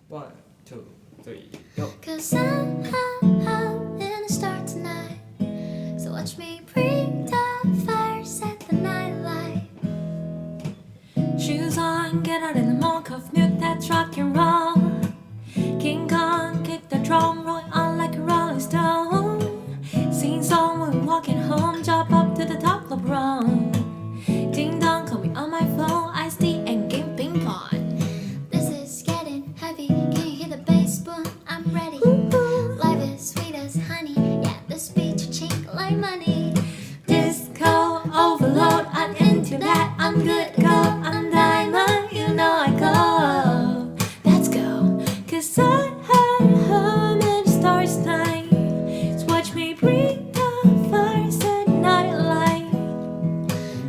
1, 2, 3, go. 'Cause I'm gonna start tonight. So watch me bring the fire, set the night light. Shoes on, get out in the mall, cuff mute, that's rock and roll. King Kong, kick the drum, roll on like a rolling stone. Sing song when we're walking home, jump up to the top club run. Ding dong, call me on my phone, iced tea and game ping pong. This is getting heavy. Can you hear the bass boom? I'm ready. Life is sweet as honey. Yeah, this beat you chink like money. Disco overload, I'm into that, I'm good to go, I'm diamond, you know I go. Let's go, 'cause I'm in the stars tonight. So watch me bring the fire, set night light.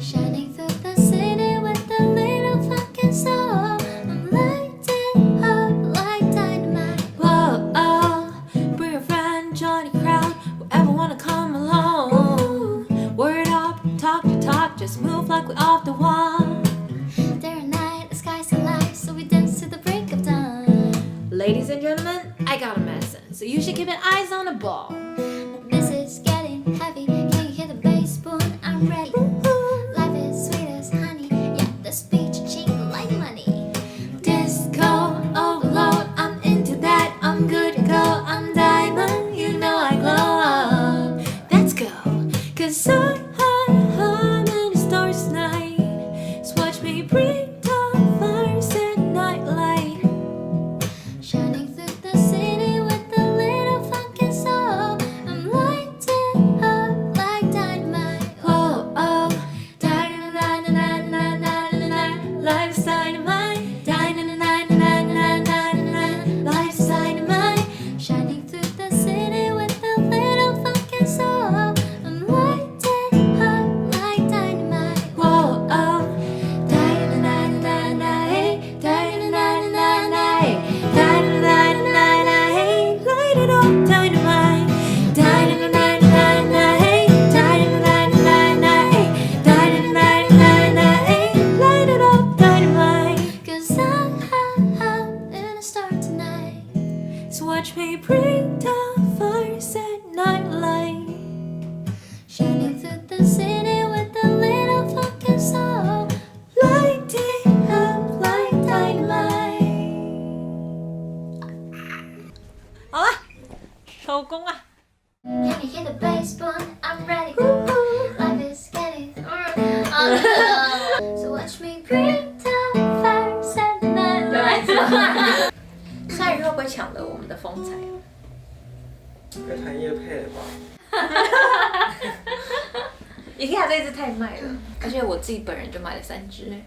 Shining through the city with a little fucking soul. I'm lighting up like dynamite. Whoa, oh, bring a friend, join the crowd, whoever wanna come along. Word up, talk to talk, just move like we're off the wall. Day and night, the sky's alight, so we dance to the break of dawn. Ladies and gentlemen, I got a message, so you should keep your eyes on the ball. This is getting heavy. Can you hear the bass boom? I'm ready. Life is sweet as honey. Yeah, this beat you chink like money. Disco overload, I'm into that, I'm good to go, I'm diamond, you know I glow. Let's go, 'cause I'm in the stars tonight. So watch me bring the fire, set night light. Shining through the city with a little fucking soul. I'm lighting up like dynamite. Whoa, oh, dynamite, life's dynamite, dynamite, life's dynamite. Shining through the city with a little fucking soul. I'm lighting up like dynamite. Whoa, oh, dynamite, dynamite, dynamite, light it up, dynamite, dynamite, dynamite, dynamite, light it up, dynamite. 'Cause I'm gonna start tonight. So watch me bring the fire, set night light. Shining through the city with a little fucking soul. Light it up like dynamite. 好了，收工了。 Can you hear the bass boom? I'm ready. Life is getting So watch me bring the fire, set the night light. 鲨鱼会不会抢了我们的风采？该谈业配了吧？也可以，这一支太卖了，而且我自己本人就买了3支哎。